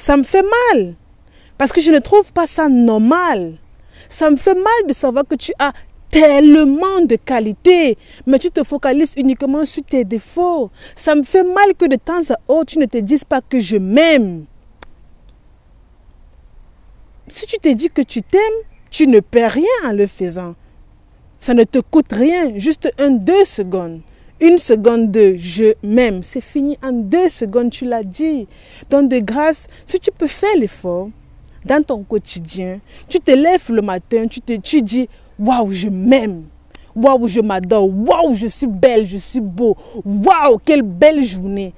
Ça me fait mal. Parce que je ne trouve pas ça normal. Ça me fait mal de savoir que tu as tellement de qualités, mais tu te focalises uniquement sur tes défauts. Ça me fait mal que de temps à autre, tu ne te dises pas que je m'aime. Si tu te dis que tu t'aimes, tu ne perds rien en le faisant. Ça ne te coûte rien, juste 2 secondes. 1 seconde de je m'aime, c'est fini en 2 secondes, tu l'as dit. Donc de grâce, si tu peux faire l'effort dans ton quotidien, tu te lèves le matin, tu dis waouh, je m'aime, waouh, je m'adore, waouh, je suis belle, je suis beau, waouh, quelle belle journée.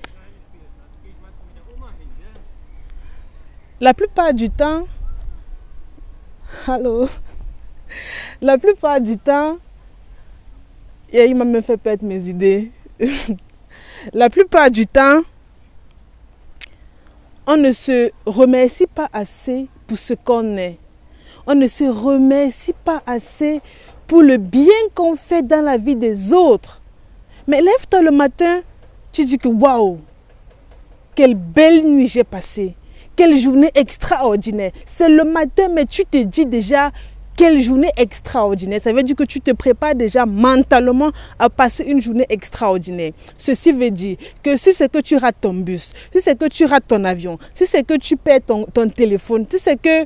La plupart du temps, la plupart du temps, et il m'a même fait perdre mes idées. La plupart du temps, on ne se remercie pas assez pour ce qu'on est. On ne se remercie pas assez pour le bien qu'on fait dans la vie des autres. Mais lève-toi le matin, tu dis que waouh, quelle belle nuit j'ai passée. Quelle journée extraordinaire. C'est le matin, mais tu te dis déjà quelle journée extraordinaire. Ça veut dire que tu te prépares déjà mentalement à passer une journée extraordinaire. Ceci veut dire que si c'est que tu rates ton bus, si c'est que tu rates ton avion, si c'est que tu perds ton téléphone, si c'est que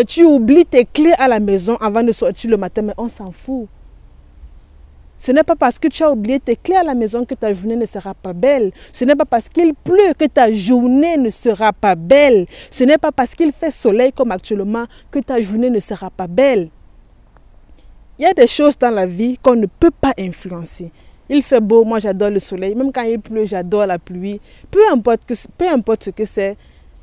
tu oublies tes clés à la maison avant de sortir le matin, mais on s'en fout. Ce n'est pas parce que tu as oublié tes clés à la maison que ta journée ne sera pas belle. Ce n'est pas parce qu'il pleut que ta journée ne sera pas belle. Ce n'est pas parce qu'il fait soleil comme actuellement que ta journée ne sera pas belle. Il y a des choses dans la vie qu'on ne peut pas influencer. Il fait beau, moi j'adore le soleil. Même quand il pleut, j'adore la pluie. Peu importe ce que c'est,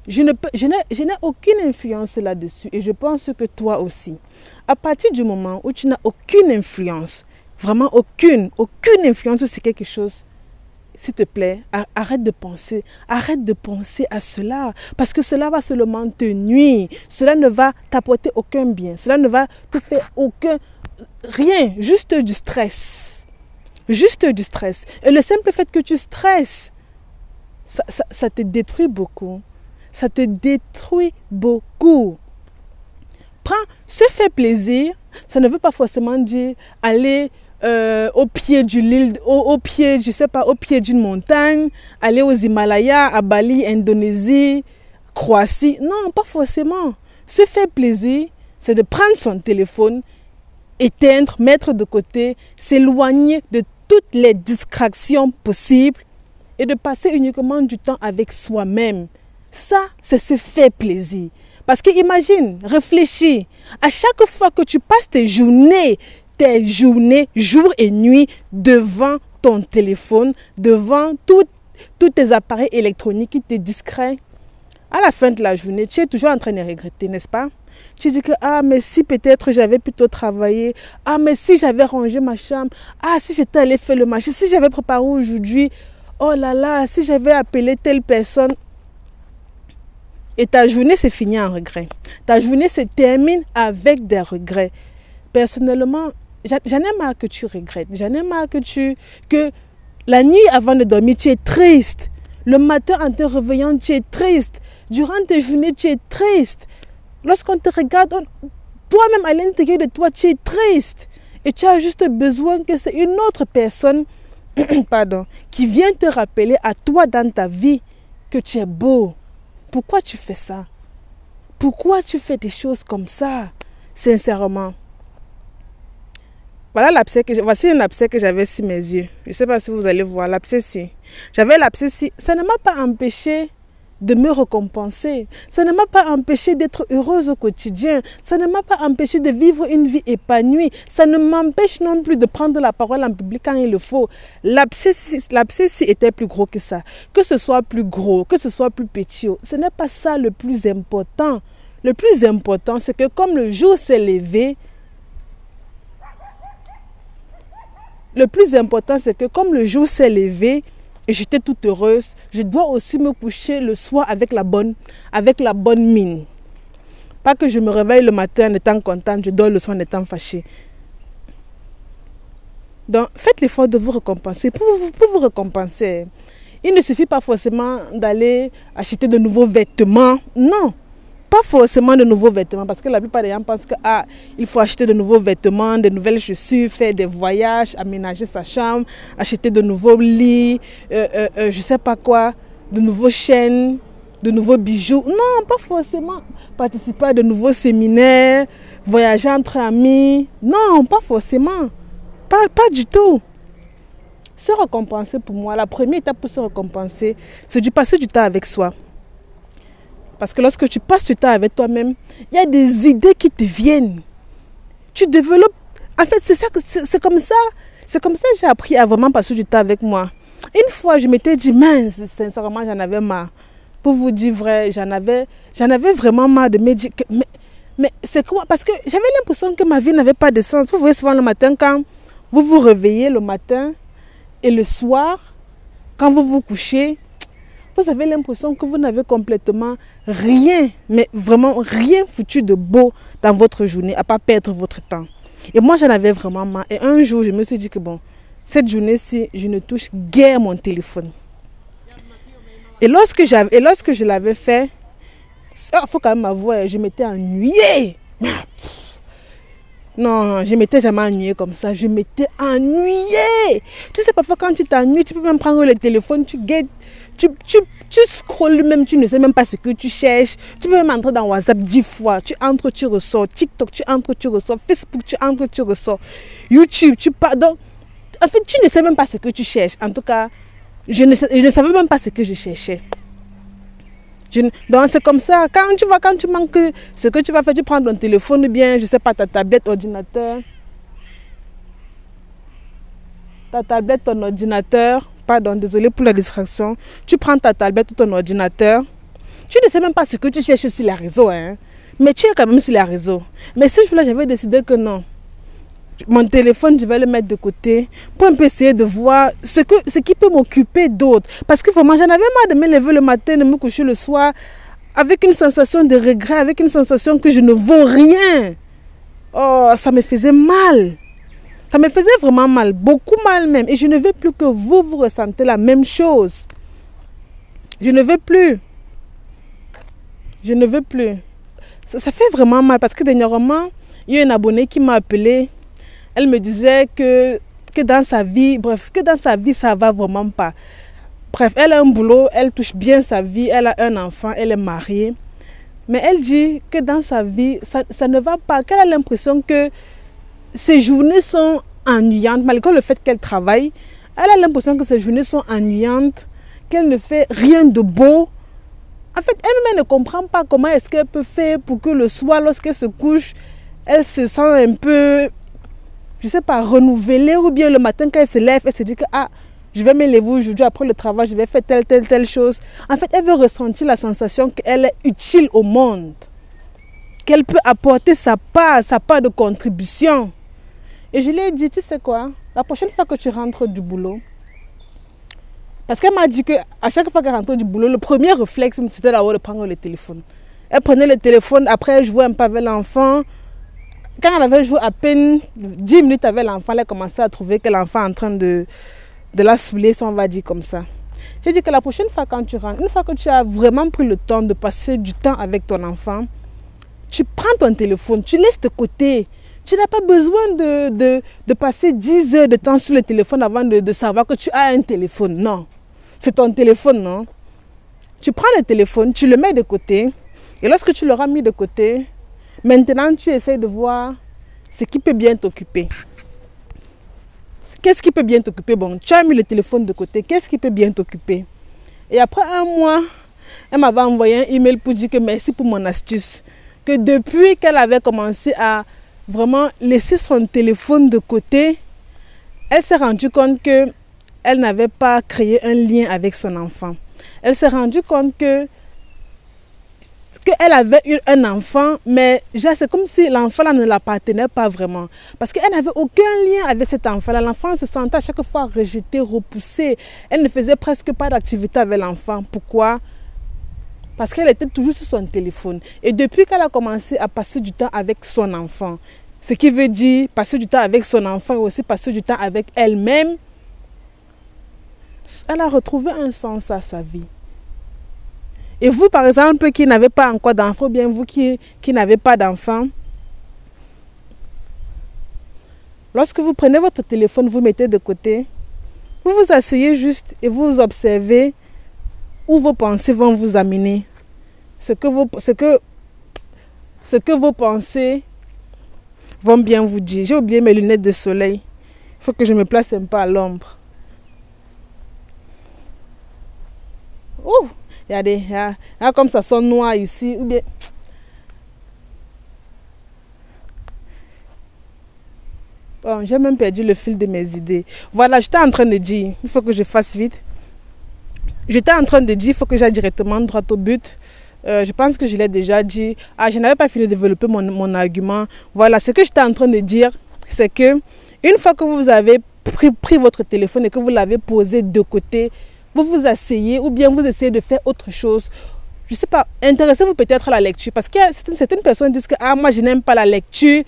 je n'ai aucune influence là-dessus. Et je pense que toi aussi. À partir du moment où tu n'as aucune influence, vraiment aucune influence sur quelque chose, s'il te plaît, arrête de penser à cela, parce que cela va seulement te nuire, cela ne va t'apporter aucun bien, cela ne va te faire rien, juste du stress, et le simple fait que tu stresses, ça te détruit beaucoup, se faire plaisir, ça ne veut pas forcément dire aller au pied du l'île, au pied d'une montagne, aller aux Himalayas, à Bali, Indonésie, Croatie. Non, pas forcément. Se faire plaisir, c'est de prendre son téléphone, éteindre, mettre de côté, s'éloigner de toutes les distractions possibles et de passer uniquement du temps avec soi-même. Ça, c'est se faire plaisir. Parce que imagine, réfléchis, à chaque fois que tu passes tes journées, jour et nuit, devant ton téléphone, devant tous tes appareils électroniques qui te distraient, à la fin de la journée, tu es toujours en train de regretter, n'est-ce pas? Tu dis que, mais si peut-être j'avais plutôt travaillé, mais si j'avais rangé ma chambre, si j'étais allé faire le marché, si j'avais préparé aujourd'hui, oh là là, si j'avais appelé telle personne. Et ta journée s'est finie en regret. Ta journée se termine avec des regrets. Personnellement, j'en ai marre que tu regrettes. J'en ai marre que la nuit avant de dormir, tu es triste. Le matin en te réveillant, tu es triste. Durant tes journées, tu es triste. Lorsqu'on te regarde, toi-même à l'intérieur de toi, tu es triste. Et tu as juste besoin que c'est une autre personne qui vient te rappeler à toi dans ta vie que tu es beau. Pourquoi tu fais ça? Pourquoi tu fais des choses comme ça? Sincèrement. Voilà voici un abcès que j'avais sur mes yeux. Je ne sais pas si vous allez voir l'abcès-ci. J'avais l'abcès-ci. Ça ne m'a pas empêché de me récompenser. Ça ne m'a pas empêché d'être heureuse au quotidien. Ça ne m'a pas empêché de vivre une vie épanouie. Ça ne m'empêche non plus de prendre la parole en public quand il le faut. L'abcès était plus gros que ça. Que ce soit plus gros, que ce soit plus petit, ce n'est pas ça le plus important. Le plus important, c'est que comme le jour s'est levé, et j'étais toute heureuse, je dois aussi me coucher le soir avec la bonne mine. Pas que je me réveille le matin en étant contente, je dors le soir en étant fâchée. Donc, faites l'effort de vous récompenser. Pour vous récompenser, Il ne suffit pas forcément d'aller acheter de nouveaux vêtements. Non, pas forcément de nouveaux vêtements, parce que la plupart des gens pensent que il faut acheter de nouveaux vêtements, de nouvelles chaussures, faire des voyages, aménager sa chambre, acheter de nouveaux lits, je sais pas quoi, de nouveaux chaînes, de nouveaux bijoux. Non, pas forcément participer à de nouveaux séminaires, voyager entre amis. Non, pas forcément. Pas du tout. Se récompenser pour moi, la première étape pour se récompenser, c'est de passer du temps avec soi. Parce que lorsque tu passes du temps avec toi-même, il y a des idées qui te viennent. Tu développes. En fait, c'est comme ça. C'est comme ça que j'ai appris à vraiment passer du temps avec moi. Une fois, je m'étais dit, mince, sincèrement, j'en avais marre. Pour vous dire vrai, j'en avais vraiment marre de me dire que, mais c'est quoi? Parce que j'avais l'impression que ma vie n'avait pas de sens. Vous voyez souvent le matin, quand vous vous réveillez le matin et le soir, quand vous vous couchez, vous avez l'impression que vous n'avez complètement rien, mais vraiment rien foutu de beau dans votre journée, à pas perdre votre temps. Et moi, j'en avais vraiment marre. Et un jour, je me suis dit que bon, cette journée-ci, je ne touche guère mon téléphone. Et lorsque je l'avais fait, il faut quand même avouer, je m'étais ennuyée. Non, je m'étais jamais ennuyée comme ça. Je m'étais ennuyée. Tu sais, parfois quand tu t'ennuies, tu peux même prendre le téléphone, tu guettes, tu scrolles même, tu ne sais même pas ce que tu cherches. Tu peux même entrer dans WhatsApp 10 fois. Tu entres, tu ressors. TikTok, tu entres, tu ressors. Facebook, tu entres, tu ressors. YouTube, tu pars. Donc, en fait, tu ne sais même pas ce que tu cherches. En tout cas, je ne savais même pas ce que je cherchais. Donc c'est comme ça, quand tu manques ce que tu vas faire, tu prends ton téléphone ou bien, je ne sais pas, ta tablette, ordinateur. Ta tablette, ton ordinateur, pardon, désolé pour la distraction. Tu prends ta tablette ou ton ordinateur. Tu ne sais même pas ce que tu cherches sur les réseaux, hein. Mais tu es quand même sur les réseaux. Mais ce jour-là, j'avais décidé que non. Mon téléphone, je vais le mettre de côté pour un peu essayer de voir ce qui peut m'occuper d'autre. Parce que vraiment, j'en avais marre de me lever le matin, de me coucher le soir avec une sensation de regret, avec une sensation que je ne vaux rien. Oh, ça me faisait mal. Ça me faisait vraiment mal, beaucoup mal même. Et je ne veux plus que vous ressentez la même chose. Je ne veux plus. Je ne veux plus. Ça fait vraiment mal parce que dernièrement, il y a une abonnée qui m'a appelé. Elle me disait que dans sa vie, ça va vraiment pas. Bref, elle a un boulot, elle touche bien sa vie, elle a un enfant, elle est mariée. Mais elle dit que dans sa vie, ça ne va pas, qu'elle a l'impression que ses journées sont ennuyantes, malgré le fait qu'elle travaille. Elle a l'impression que ses journées sont ennuyantes, qu'elle ne fait rien de beau. En fait, elle-même ne comprend pas comment est-ce qu'elle peut faire pour que le soir, lorsqu'elle se couche, elle se sent un peu, je ne sais pas, renouvelée, ou bien le matin quand elle se lève, elle se dit que je vais me lever aujourd'hui après le travail, je vais faire telle chose. En fait, elle veut ressentir la sensation qu'elle est utile au monde, qu'elle peut apporter sa part de contribution. Et je lui ai dit, tu sais quoi, la prochaine fois que tu rentres du boulot, parce qu'elle m'a dit qu'à chaque fois qu'elle rentrait du boulot, le premier réflexe, c'était d'abord de prendre le téléphone. Elle prenait le téléphone, après elle jouait un peu avec l'enfant. Quand elle avait joué à peine 10 minutes avec l'enfant, elle commençait à trouver que l'enfant est en train de la saouler, si on va dire comme ça. J'ai dit que la prochaine fois quand tu rentres, une fois que tu as vraiment pris le temps de passer du temps avec ton enfant, tu prends ton téléphone, tu laisses de côté. Tu n'as pas besoin de passer 10 heures de temps sur le téléphone avant de savoir que tu as un téléphone. Non, c'est ton téléphone, non? Tu prends le téléphone, tu le mets de côté. Et lorsque tu l'auras mis de côté, maintenant tu essaies de voir ce qui peut bien t'occuper. Qu'est-ce qui peut bien t'occuper? Bon, tu as mis le téléphone de côté. Qu'est-ce qui peut bien t'occuper? Et après un mois, elle m'avait envoyé un email pour dire que merci pour mon astuce. Que depuis qu'elle avait commencé à vraiment laisser son téléphone de côté, elle s'est rendue compte qu'elle n'avait pas créé un lien avec son enfant. Elle s'est rendue compte qu'elle avait eu un enfant, mais c'est comme si l'enfant ne l'appartenait pas vraiment. Parce qu'elle n'avait aucun lien avec cet enfant. L'enfant se sentait à chaque fois rejeté, repoussé. Elle ne faisait presque pas d'activité avec l'enfant. Pourquoi? Parce qu'elle était toujours sur son téléphone. Et depuis qu'elle a commencé à passer du temps avec son enfant, ce qui veut dire passer du temps avec son enfant et aussi passer du temps avec elle-même, elle a retrouvé un sens à sa vie. Et vous, par exemple, qui n'avez pas encore d'enfant, ou bien vous qui n'avez pas d'enfant, lorsque vous prenez votre téléphone, vous mettez de côté, vous vous asseyez juste et vous observez où vos pensées vont vous amener. Ce que vos pensées vont bien vous dire. J'ai oublié mes lunettes de soleil. Il faut que je me place un peu à l'ombre. Ouh, regardez, comme ça sonne noir ici. Ou bien... Bon, j'ai même perdu le fil de mes idées. Voilà, j'étais en train de dire, il faut que je fasse vite. J'étais en train de dire, il faut que j'aille directement droit au but. Je pense que je l'ai déjà dit. Je n'avais pas fini de développer mon argument. Voilà, ce que j'étais en train de dire, c'est que une fois que vous avez pris votre téléphone et que vous l'avez posé de côté, vous vous asseyez ou bien vous essayez de faire autre chose. Je ne sais pas, intéressez-vous peut-être à la lecture. Parce que certaines personnes disent que moi je n'aime pas la lecture.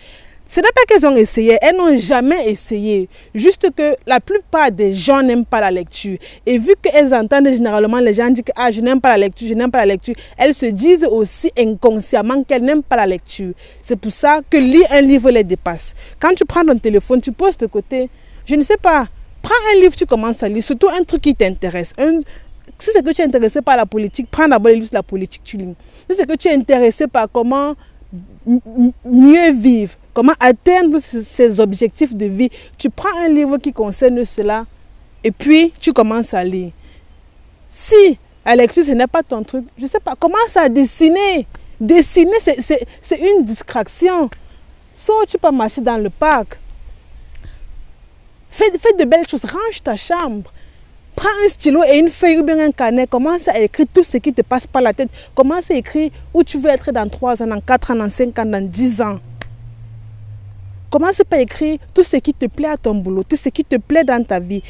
Ce n'est pas qu'elles ont essayé, elles n'ont jamais essayé. Juste que la plupart des gens n'aiment pas la lecture. Et vu qu'elles entendent généralement les gens dire que je n'aime pas la lecture, je n'aime pas la lecture, elles se disent aussi inconsciemment qu'elles n'aiment pas la lecture. C'est pour ça que lire un livre les dépasse. Quand tu prends ton téléphone, tu poses de côté, je ne sais pas, prends un livre, tu commences à lire, surtout un truc qui t'intéresse. Si c'est que tu es intéressé par la politique, prends d'abord les livres sur la politique, tu lis. Si c'est que tu es intéressé par comment mieux vivre, comment atteindre ses objectifs de vie, tu prends un livre qui concerne cela et puis tu commences à lire. Si la lecture ce n'est pas ton truc, je ne sais pas, commence à dessiner. Dessiner c'est une distraction. Soit tu peux marcher dans le parc. Fais de belles choses, range ta chambre. Prends un stylo et une feuille ou bien un carnet, commence à écrire tout ce qui te passe par la tête. Commence à écrire où tu veux être dans 3 ans, dans 4 ans, dans 5 ans, dans 10 ans. Commence par écrire tout ce qui te plaît à ton boulot, tout ce qui te plaît dans ta vie.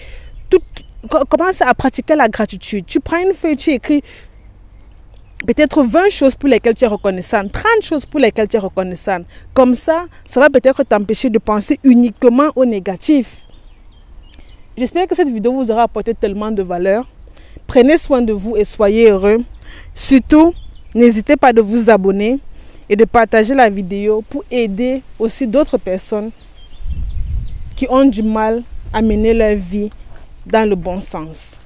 Commence à pratiquer la gratitude. Tu prends une feuille, tu écris peut-être 20 choses pour lesquelles tu es reconnaissant, 30 choses pour lesquelles tu es reconnaissant. Comme ça va peut-être t'empêcher de penser uniquement au négatif. J'espère que cette vidéo vous aura apporté tellement de valeur. Prenez soin de vous et soyez heureux. Surtout, n'hésitez pas de vous abonner et de partager la vidéo pour aider aussi d'autres personnes qui ont du mal à mener leur vie dans le bon sens.